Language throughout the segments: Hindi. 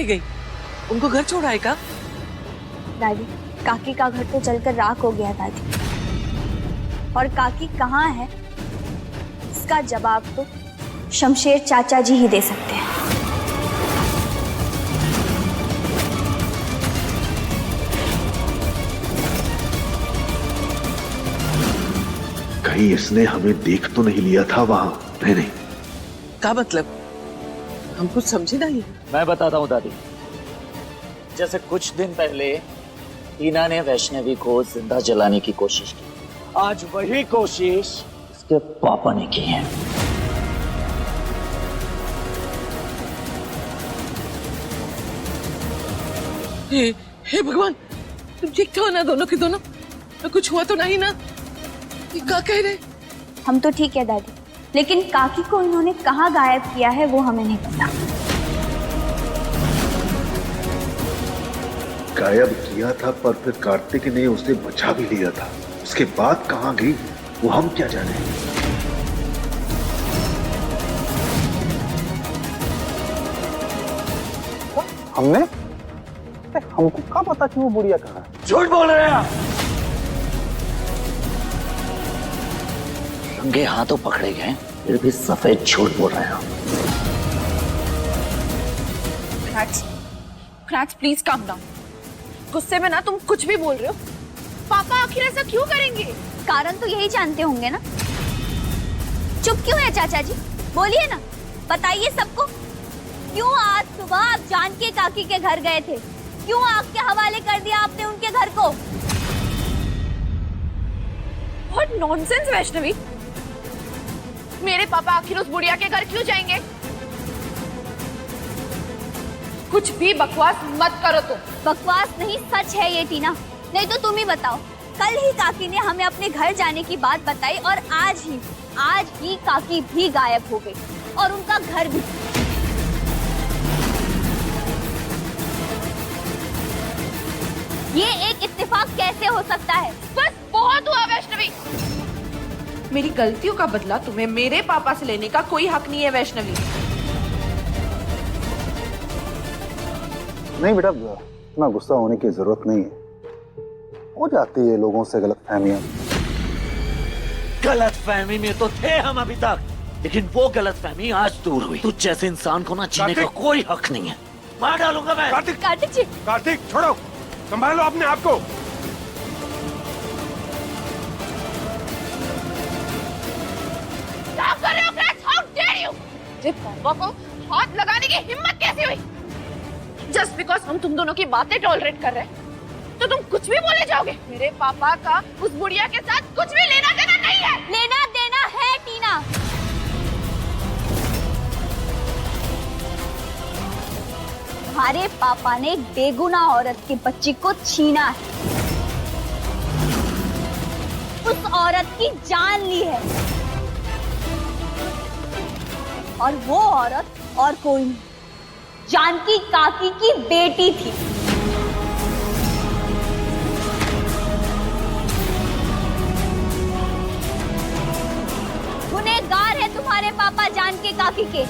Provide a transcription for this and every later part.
गई? उनको घर छोड़ा है का? दादी, काकी का घर तो जलकर राख हो गया दादी। और काकी कहाँ है इसका जवाब तो शमशेर चाचा जी ही दे सकते हैं। कहीं इसने हमें देख तो नहीं लिया था वहां? नहीं। का मतलब? हम कुछ समझे नहीं। मैं बताता हूँ दादी। जैसे कुछ दिन पहले टीना ने वैष्णवी को जिंदा जलाने की कोशिश की, आज वही कोशिश इसके पापा ने की है। हे भगवान, तुम ठीक तो हो ना दोनों के दोनों? तो कुछ हुआ तो नहीं ना? ये क्या कह रहे? हम तो ठीक है दादी, लेकिन काकी को इन्होंने कहाँ गायब किया है वो हमें नहीं पता। गायब किया था, पर फिर कार्तिक ने उसे बचा भी लिया था। उसके बाद कहां गई वो हम क्या जाने। हमको क्या पता कि वो बुढ़िया कहाँ है? झूठ बोल रहे हैं आप। रंगे हाथों पकड़े गए फिर भी सफेद झूठ बोल रहे हैं। Cracks please calm down. गुस्से में ना तुम कुछ भी बोल रहे हो। पापा आखिर ऐसा क्यों करेंगे? कारण तो यही जानते होंगे ना। चुप क्यों है चाचा जी? बोलिए ना, बताइए सबको। क्यों आज सुबह आप जानकी काकी के घर गए थे? क्यों आग के हवाले कर दिया आपने उनके घर को? What nonsense Vaishnavi. मेरे पापा आखिर उस बुढ़िया के घर क्यों जाएंगे? कुछ भी बकवास मत करो तुम। बकवास नहीं, सच है ये टीना। नहीं तो तुम ही बताओ। कल ही काकी ने हमें अपने घर जाने की बात बताई और आज ही काकी भी गायब हो गई और उनका घर भी। ये एक इत्तेफाक कैसे हो सकता है? बस बहुत हुआ वैष्णवी। मेरी गलतियों का बदला तुम्हें मेरे पापा से लेने का कोई हक नहीं है वैष्णवी। नहीं बेटा, इतना गुस्सा होने की जरूरत नहीं है। हो जाती है लोगों से गलतफहमियां। गलतफहमी में तो थे हम अभी तक, लेकिन वो गलतफहमी आज दूर हुई। तुझ जैसे इंसान को ना जीने का कोई हक नहीं है। मार डालूंगा मैं। कार्तिक जी, कार्तिक छोड़ो, संभालो अपने आप को। क्या कर रहे हो क्रैक्स? How dare you! तेरे पापा को हाथ लगाने की हिम्मत कैसे हुई? जस्ट बिकॉज हम तुम दोनों की बातें टॉलरेट कर रहे हैं तो तुम कुछ भी बोले जाओगे? मेरे पापा का उस बुढ़िया के साथ कुछ भी लेना देना नहीं है। लेना देना है टीना। हमारे पापा ने एक बेगुनाह औरत के बच्चे को छीना है, उस औरत की जान ली है। और वो औरत और कोई नहीं, जानकी काकी की बेटी थी। गुनहगार है तुम्हारे पापा जानकी काकी के।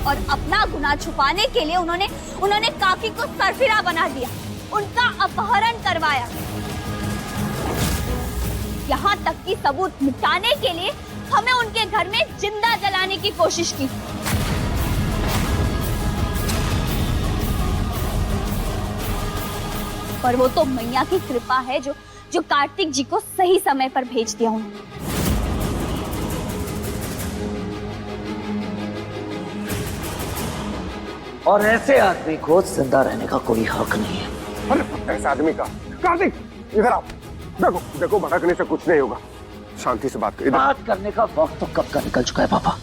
और अपना गुनाह छुपाने के लिए उन्होंने काकी को सरफिरा बना दिया, उनका अपहरण करवाया। यहाँ तक कि सबूत मिटाने के लिए हमें उनके घर में जिंदा जलाने की कोशिश की। पर वो तो मैया की कृपा है जो कार्तिक जी को सही समय पर भेज दिया उन्होंने। और ऐसे आदमी को जिंदा रहने का कोई हक नहीं है। अरे ऐसे आदमी का। कार्तिक इधर आओ। देखो देखो, भड़कने से कुछ नहीं होगा। शांति से बात करो। बात करने का वक्त तो कब का निकल चुका है पापा।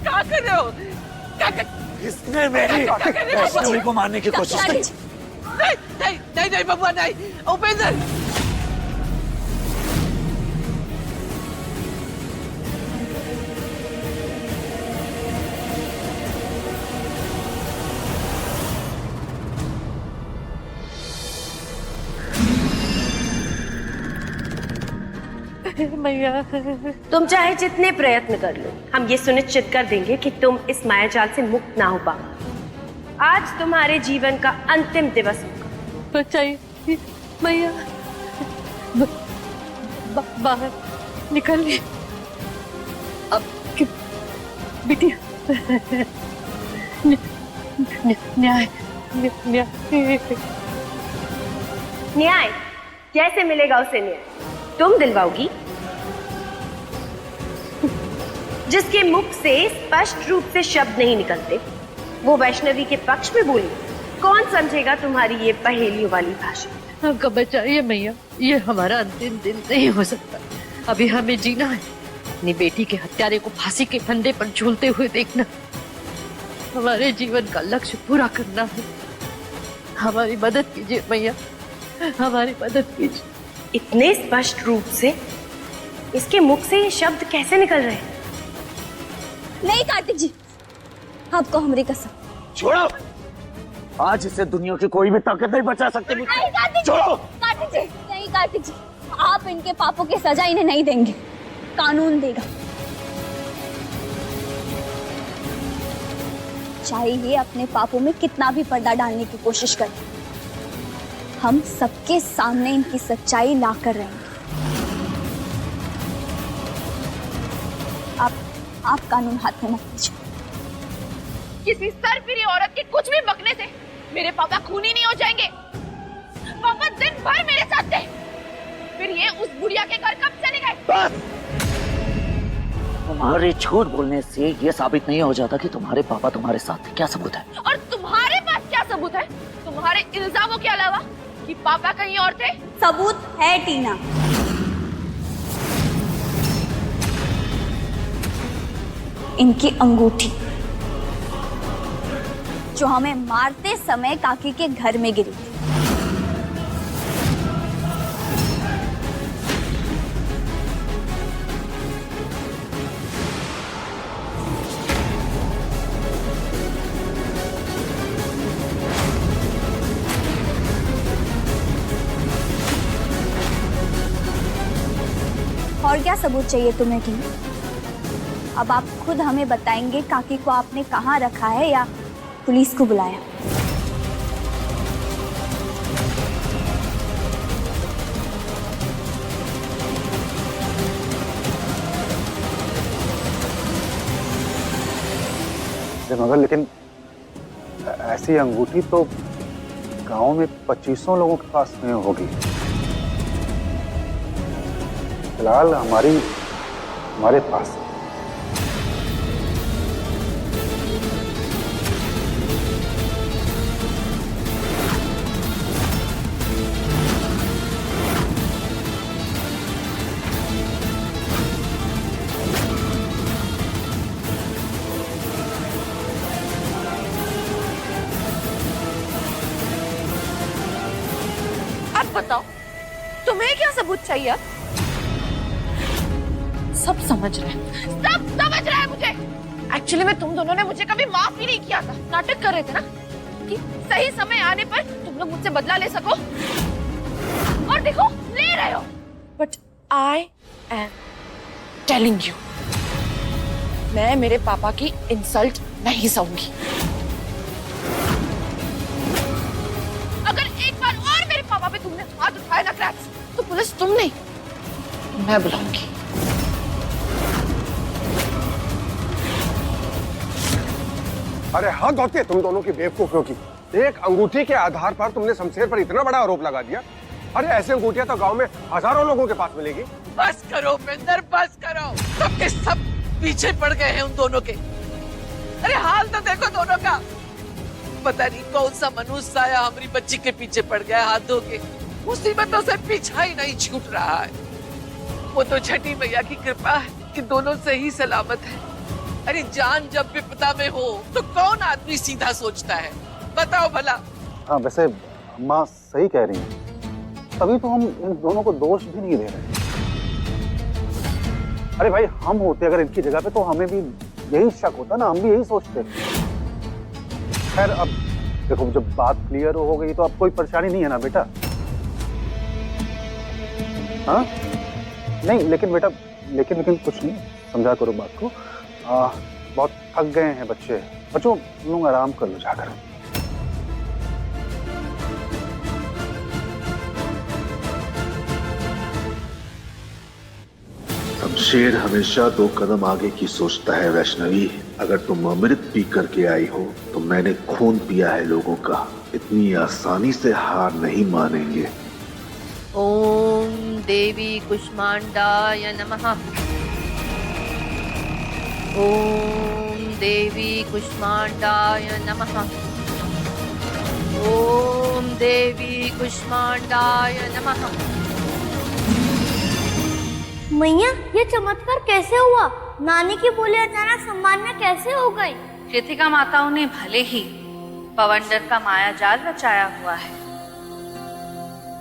क्या कर रहे हो? इसने मेरी वैष्णवी को मारने की कोशिश की। नहीं बबुआ, नहीं। उपेंद्र, मैया। तुम चाहे जितने प्रयत्न कर लो, हम ये सुनिश्चित कर देंगे कि तुम इस मायाजाल से मुक्त ना हो पाओ। आज तुम्हारे जीवन का अंतिम दिवस होगा। बचाइए मैया, बाहर निकलिए अब कि बिटिया। न्याय न्याय कैसे मिलेगा उसे न्याय? तुम दिलवाओगी? जिसके मुख से स्पष्ट रूप से शब्द नहीं निकलते, वो वैष्णवी के पक्ष में बोली। कौन समझेगा तुम्हारी ये पहेलियों वाली भाषा? हमको बचाइए मैया, ये हमारा अंतिम दिन नहीं हो सकता। अभी हमें जीना है, अपनी बेटी के हत्यारे को फांसी के फंदे पर झूलते हुए देखना, हमारे जीवन का लक्ष्य पूरा करना है। हमारी मदद कीजिए मैया, हमारी मदद कीजिए। इतने स्पष्ट रूप से इसके मुख से ये शब्द कैसे निकल रहे हैं? नहीं कार्तिक जी, आपको हमारी कसम। छोड़ो, आज इसे दुनिया की कोई भी ताकत नहीं बचा सकती। नहीं कार्तिक जी, छोड़ो। कार्तिक जी, नहीं कार्तिक जी, आप इनके पापों की सजा इन्हें नहीं देंगे, कानून देगा। चाहे ये अपने पापों में कितना भी पर्दा डालने की कोशिश करें, हम सबके सामने इनकी सच्चाई ला कर रहेंगे। आप कानून हाथ में मत लीजिए। किसी सरफिरी औरत के कुछ भी बकने से मेरे पापा खूनी नहीं हो जाएंगे। पापा दिन भर मेरे साथ थे, फिर ये उस बुढ़िया के घर कब चले गए? बस, तुम्हारे झूठ बोलने से ये साबित नहीं हो जाता कि तुम्हारे पापा तुम्हारे साथ थे। क्या सबूत है? और तुम्हारे पास क्या सबूत है? तुम्हारे इल्जामों के अलावा कि पापा कहीं और थे? सबूत है टीना। इनकी अंगूठी जो हमें मारते समय काकी के घर में गिरी थी। और क्या सबूत चाहिए तुम्हें टीना? अब आप खुद हमें बताएंगे काकी को आपने कहाँ रखा है या पुलिस को बुलाया? मगर लेकिन ऐसी अंगूठी तो गांव में 2500 लोगों के पास में होगी। फिलहाल हमारे पास। अब बताओ, तुम्हें क्या सबूत चाहिए? सब समझ रहे हैं मुझे। एक्चुअली में तुम दोनों ने मुझे कभी माफ ही नहीं किया था। नाटक कर रहे थे ना कि सही समय आने पर तुम लोग मुझसे बदला ले सको, और देखो ले रहे हो। But I am telling you, मैं मेरे पापा की इंसल्ट नहीं सहूंगी। अगर एक बार और मेरे पापा पे तुमने हाथ उठाया ना क्रैक्स, तो पुलिस तुम नहीं, मैं बुलाऊंगी। अरे हद होती है तुम दोनों की बेवकूफियों की। एक अंगूठी के आधार पर तुमने शमशेर पर इतना बड़ा आरोप लगा दिया। अरे ऐसे अंगूठियां तो गांव में हजारों लोगों के पास मिलेगी। बस करो महेंद्र, बस करो। सबके सब पीछे पड़ गए हैं उन दोनों के। अरे हाल तो देखो दोनों का। पता नहीं कौन सा मनुष्य आया हमारी बच्ची के पीछे पड़ गया हाथ धो के। मुसीबतों से पीछा ही नहीं छूट रहा है। वो तो छठी मैया की कृपा है कि दोनों सही सलामत है। अरे जान जब विपदा में हो तो कौन आदमी सीधा सोचता है, बताओ भला। हाँ वैसे अम्मा सही कह रही हैं, तभी तो हम इन दोनों को दोष भी नहीं दे रहे। अरे भाई हम होते अगर इनकी जगह पे तो हमें भी यही शक होता ना, हम भी यही सोचते। खैर अब देखो जब बात क्लियर हो गई तो अब कोई परेशानी नहीं है ना बेटा? हाँ नहीं लेकिन बेटा, लेकिन कुछ नहीं, समझा करो बात को। बहुत थक गए हैं बच्चे। बच्चों तुम लोग आराम कर लो जाकर। शमशेर हमेशा 2 कदम आगे की सोचता है वैष्णवी। अगर तुम अमृत पी करके आई हो तो मैंने खून पिया है लोगों का, इतनी आसानी से हार नहीं मानेंगे। ओम देवी कुष्मांडाय नमः। ओम देवी कुष्मांडाय नमः। ओम देवी कुष्मांडाय नमः। मैया, ये चमत्कार कैसे हुआ? नानी की बोली अचानक सम्मानना कैसे हो गई? कृतिका माताओं ने भले ही पवंडर का माया जाल रचाया हुआ है,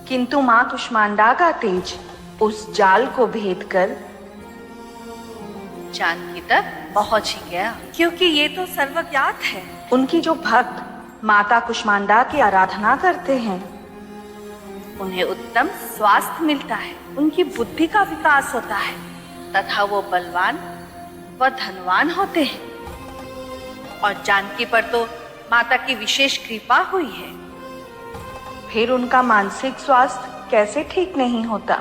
किंतु माँ कुष्मांडा का तेज उस जाल को भेद कर जानकी तक पहुंच ही गया। क्योंकि ये तो सर्वज्ञात है, उनकी जो भक्त माता कुष्मांडा की आराधना करते हैं उन्हें उत्तम स्वास्थ्य मिलता है, उनकी बुद्धि का विकास होता है तथा वो बलवान व धनवान होते हैं। और जानकी पर तो माता की विशेष कृपा हुई है, फिर उनका मानसिक स्वास्थ्य कैसे ठीक नहीं होता?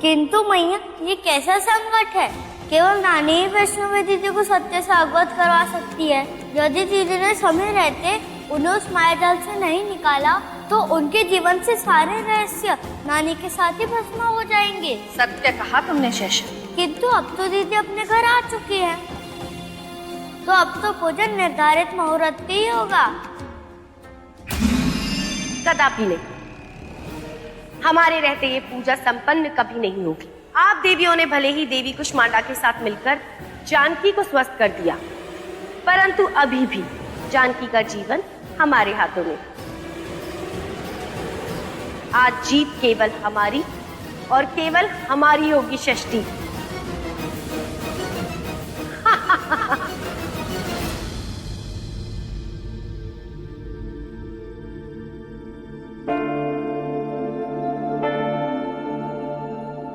किंतु मैया, ये कैसा संकट है? केवल नानी ही वैष्णवी दीदी को सत्य से अवगत करवा सकती है। यदि दीदी ने समय रहते उन्हें उस मायाजाल से नहीं निकाला तो उनके जीवन से सारे रहस्य नानी के साथ ही भस्म हो जाएंगे। सत्य कहा तुमने शेषन। किंतु अब तो दीदी अपने घर आ चुकी है, तो अब तो पूजन निर्धारित मुहूर्त पे ही होगा। कदापि नहीं, हमारे रहते ये पूजा संपन्न कभी नहीं होगी। आप देवियों ने भले ही देवी कुष्मांडा के साथ मिलकर जानकी को स्वस्थ कर दिया, परंतु अभी भी जानकी का जीवन हमारे हाथों में। आज जीत केवल हमारी और केवल हमारी होगी षष्ठी।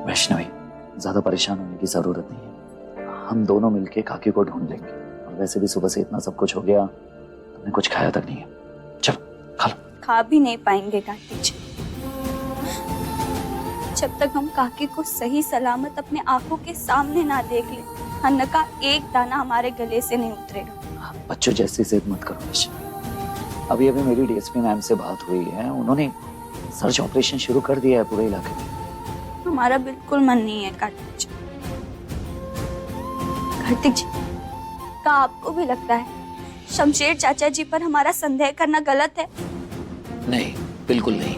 वैष्णवी, ज्यादा परेशान होने की जरूरत नहीं है, हम दोनों मिलके काकी को ढूंढ लेंगे। और वैसे भी सुबह से इतना सब कुछ हो गया, तुमने कुछ खाया तक नहीं है। चलो खा लो। खा भी नहीं पाएंगे कार्तिक जी, जब तक हम काकी को सही सलामत अपने आंखों के सामने ना देख ले, अन्न का एक दाना हमारे गले से नहीं उतरेगा। बच्चों जैसी जिद मत करो वैष्णवी। अभी मेरी डीएसपी मैम से बात हुई है, उन्होंने सर्च ऑपरेशन शुरू कर दिया है पूरे इलाके में। हमारा बिल्कुल मन नहीं है कार्तिक जी। कार्तिक जी, क्या आपको भी लगता है शमशेर चाचा जी पर हमारा संदेह करना गलत है? नहीं, बिल्कुल नहीं।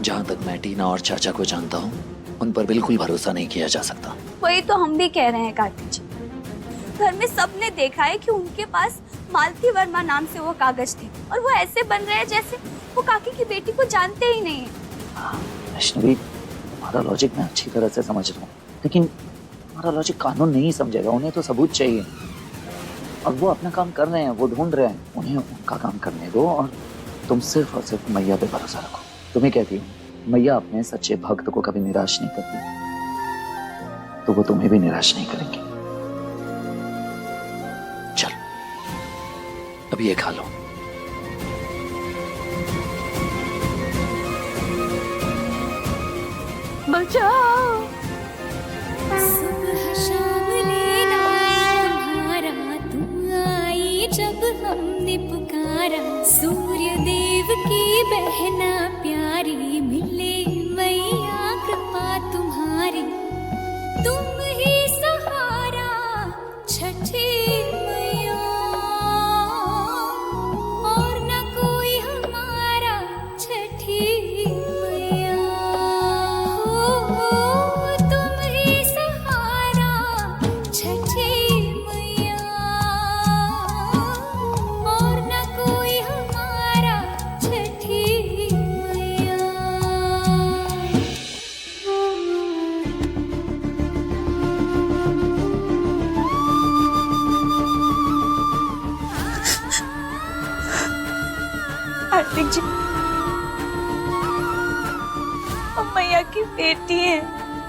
जहाँ तक मैं टीना और चाचा को जानता हूँ, उन पर बिल्कुल भरोसा नहीं किया जा सकता। वही तो हम भी कह रहे हैं कार्तिक जी। घर में सबने देखा है कि उनके पास मालती वर्मा नाम से वो कागज थे, और वो ऐसे बन रहे हैं जैसे वो काकी की बेटी को जानते ही नहीं है। वैष्णवी, तुम्हारा लॉजिक मैं अच्छी तरह से समझ रहा हूँ, लेकिन तुम्हारा लॉजिक कानून नहीं समझेगा। उन्हें तो सबूत चाहिए, और वो अपना काम कर रहे हैं, वो ढूंढ रहे हैं, उन्हें उनका काम करने दो। और तुम सिर्फ और सिर्फ मैया पे भरोसा रखो। तुम्हें कहती हूँ, मैया अपने सच्चे भक्त को कभी निराश नहीं करती, तो वो तुम्हें भी निराश नहीं करेंगे। चल, अब ये खा लो। बचाओ। सुबह शाम लेना तुम्हारा, तुम आई जब हमने पुकारा। सूर्य देव की बहना प्यारी, मिले मैया कृपा तुम्हारी। तुम ही सहारा छठी मैया, और न कोई हमारा छठी मैया। तुम ही सहारा छठी मैया, और न कोई हमारा छठी मैया। कार्तिक जी, बेटी है,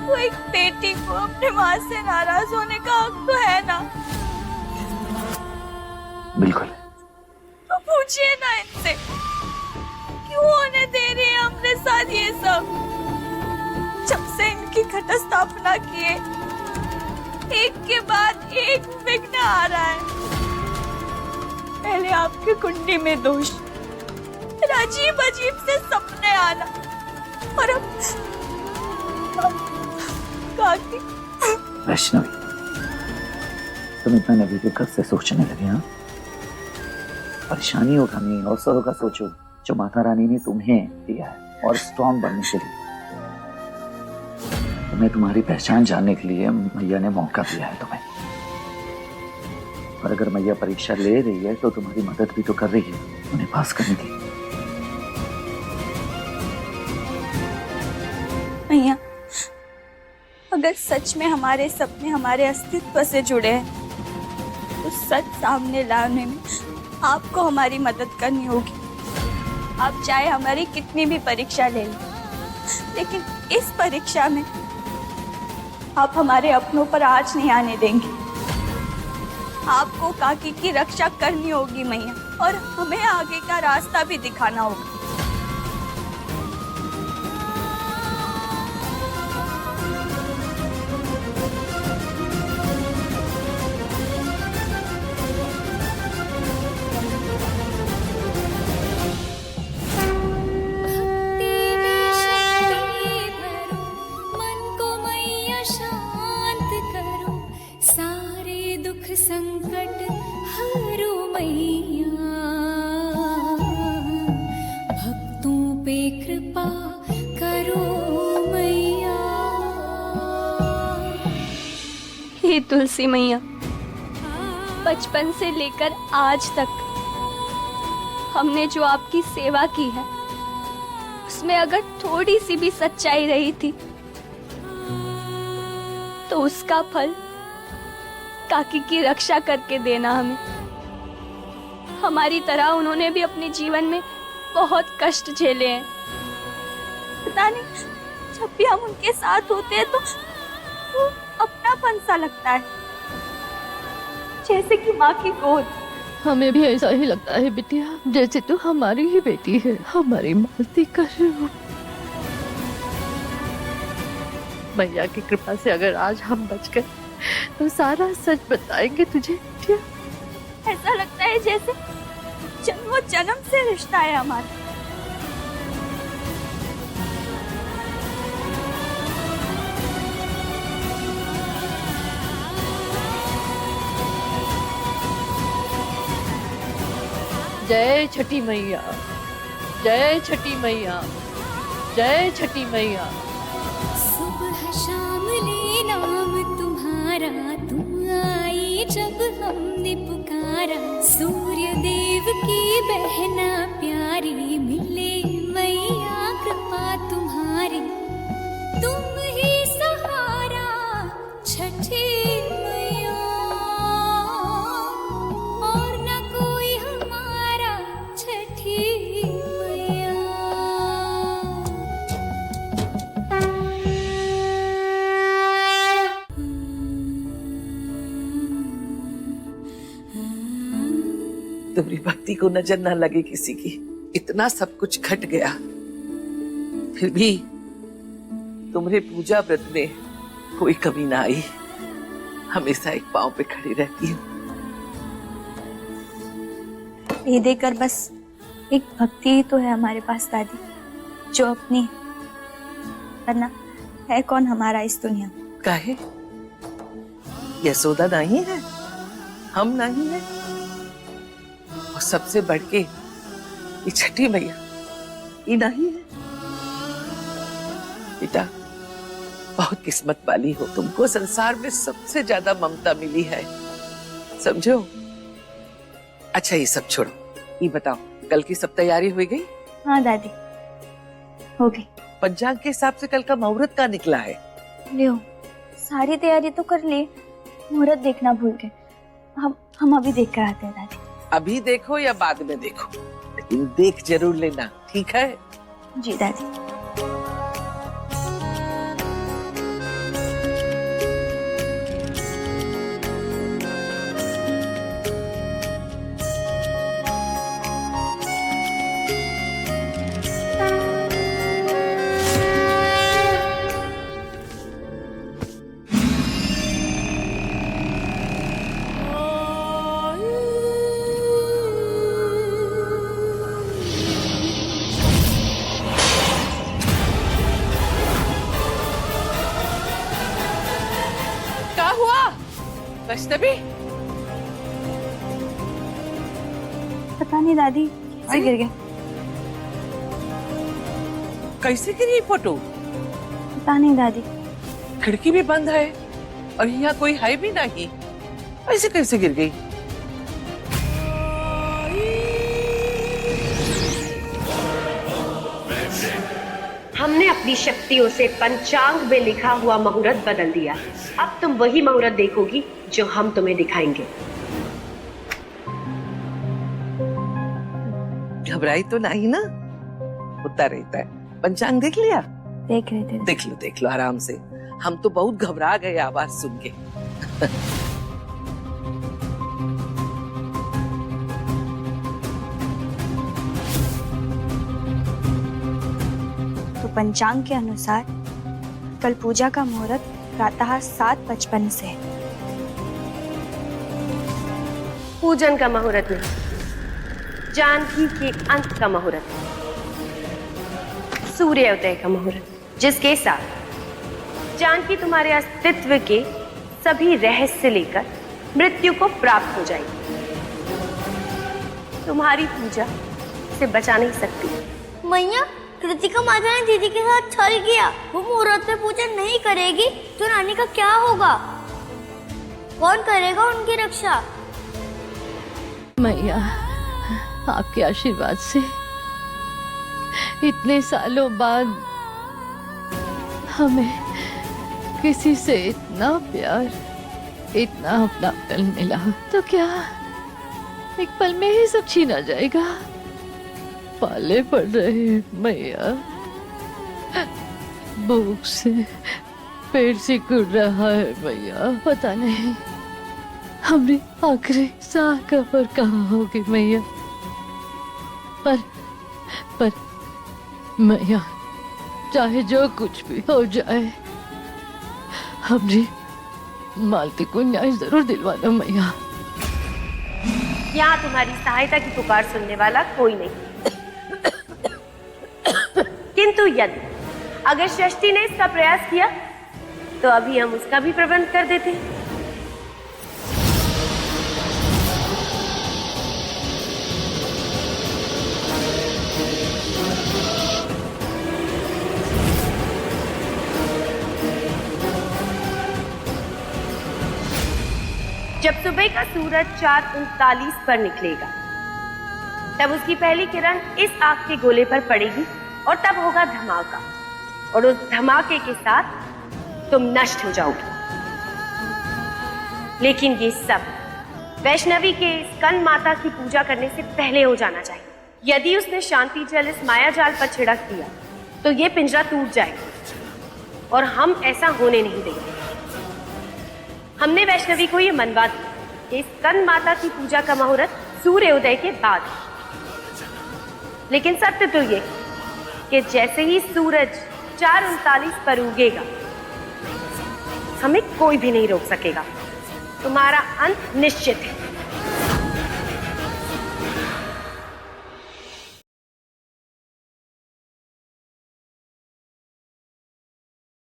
वो एक बेटी को अपने माँ से नाराज होने का हक तो है ना। बिल्कुल। तो पूछिए ना इनसे, क्यों होने दे रही है हमने साथ ये सब। जब से इनकी घट स्थापना किए, एक के बाद एक विघ्न आ रहा है। पहले आपकी कुंडली में दोष, फिर अजीब अजीब से सपने आना, और अब काकी। वैष्णवी, तुम इतना नेगेटिव से सोचने लगे? हाँ, परेशानियों का नहीं, अवसरों का सोचो जो माता रानी ने तुम्हें दिया है, और स्ट्रॉन्ग बनने के लिए। तुम्हें तुम्हारी पहचान जानने के लिए मैया ने मौका दिया है तुम्हें। और अगर मैया परीक्षा ले रही है तो तुम्हारी मदद भी तो कर रही है उन्हें पास करने की। मैया, अगर सच में हमारे सपने हमारे अस्तित्व से जुड़े हैं, तो सच सामने लाने में आपको हमारी मदद करनी होगी। आप चाहे हमारी कितनी भी परीक्षा ले लें, लेकिन इस परीक्षा में आप हमारे अपनों पर आँच नहीं आने देंगे। आपको काकी की रक्षा करनी होगी मैया, और हमें आगे का रास्ता भी दिखाना होगा। संकट हरो मैया, भक्तों पे कृपा करो मैया। हे तुलसी मैया, बचपन से लेकर आज तक हमने जो आपकी सेवा की है, उसमें अगर थोड़ी सी भी सच्चाई रही थी, तो उसका फल काकी की रक्षा करके देना हमें। हमारी तरह उन्होंने भी अपने जीवन में बहुत कष्ट झेले हैं। पता नहीं, जब भी हम उनके साथ होते हैं तो अपनापन सा लगता है, जैसे कि माँ की गोद। हमें भी ऐसा ही लगता है बिटिया, जैसे तू हमारी ही बेटी है, हमारी मालती का रूप। मैया की कृपा से अगर आज हम बच गए तो सारा सच बताएंगे तुझे। ऐसा लगता है जैसे जन्मों जन्म से रिश्ता है हमारा। जय छठी मैया, जय छठी मैया, जय छठी मैया। सुबह शाम ले नाम तुम्हारा, तुम आई जब हमने पुकारा। सूर्य देव की बहना प्यारी, मिले मैया कृपा तुम्हारी। तुम ही सहारा छठी मैया, और न कोई हमारा छठी मैया। तुम्हारी भक्ति को नजर ना लगे किसी की। इतना सब कुछ घट गया, फिर भी तुम्हारे पूजा व्रत में कोई कमी ना आई। हमेशा एक पांव पे खड़ी रहती हूँ। ये देकर बस एक भक्ति ही तो है हमारे पास दादी, जो अपनी, वरना है कौन हमारा इस दुनिया में। काहे? यशोदा नहीं है, हम नहीं है, और सबसे बढ़ के ये छठी मैया ये नहीं है। बेटा, बहुत किस्मत वाली हो, तुमको संसार में सबसे ज्यादा ममता मिली है, समझो। अच्छा ये सब छोड़ो, ये बताओ कल की सब तैयारी हो गई? हाँ दादी, हो गई। पंचांग के हिसाब से कल का मुहूर्त का निकला है? लियो, सारी तैयारी तो कर ली, मुहूर्त देखना भूल गए। हम अभी देख कर आते हैं दादी। अभी देखो या बाद में देखो, लेकिन देख जरूर लेना, ठीक है? जी दादी। वैष्णवी पता नहीं दादी कैसे गिर गए। कैसे गिरी फोटो? पता नहीं दादी। खिड़की भी बंद है और यहाँ कोई है भी नहीं, ऐसे कैसे गिर गई? हमने अपनी शक्तियों से पंचांग में लिखा हुआ मुहूर्त बदल दिया। अब तुम वही मुहूर्त देखोगी जो हम तुम्हें दिखाएंगे। घबराई तो नहीं ना? होता रहता है। पंचांग देख लिया? देख रहे थे। देख लो आराम से। हम तो बहुत घबरा गए आवाज सुन के। तो पंचांग के अनुसार कल पूजा का मुहूर्त प्रातः 7:55 से है। पूजन का मुहूर्त नहीं, जानकी के अंत का मुहूर्त, सूर्योदय का मुहूर्त, जिसके साथ जानकी तुम्हारे अस्तित्व के सभी रहस्य लेकर मृत्यु को प्राप्त हो जाएगी। तुम्हारी पूजा से बचा नहीं सकती। मैया, कृतिका माता ने दीदी के साथ छल किया। वो मुहूर्त पे पूजा नहीं करेगी तो रानी का क्या होगा? कौन करेगा उनकी रक्षा? मैया, आपके आशीर्वाद से इतने सालों बाद हमें किसी से इतना प्यार, इतना अपनापन मिला, तो क्या एक पल में ही सब छीना जाएगा? पाले पड़ रहे हैं मैया, भूख से पेट सिकुड़ रहा है मैया। पता नहीं हमारी आखिरी सांस कब और कहाँ होगी मैया। पर मैया, चाहे जो कुछ भी हो जाए, हमारी मालती को न्याय जरूर दिलवाना मैया। यहाँ तुम्हारी सहायता की पुकार सुनने वाला कोई नहीं। किंतु यदि अगर षष्ठी ने इसका प्रयास किया तो अभी हम उसका भी प्रबंध कर देते हैं। जब सुबह का सूरज 4:39 पर निकलेगा, तब उसकी पहली किरण इस आग के गोले पर पड़ेगी और तब होगा धमाका, और उस धमाके के साथ तुम नष्ट हो जाओगे। लेकिन ये सब वैष्णवी के स्कंद माता की पूजा करने से पहले हो जाना चाहिए। यदि उसने शांति जल इस माया जाल पर छिड़क दिया तो ये पिंजरा टूट जाएगा और हम ऐसा होने नहीं देंगे। हमने वैष्णवी को ये मनवा दिया कि स्कंद माता की पूजा का मुहूर्त सूर्योदय के बाद। लेकिन सत्य तो ये कि जैसे ही सूरज 4:39 पर उगेगा, हमें कोई भी नहीं रोक सकेगा। तुम्हारा अंत निश्चित है।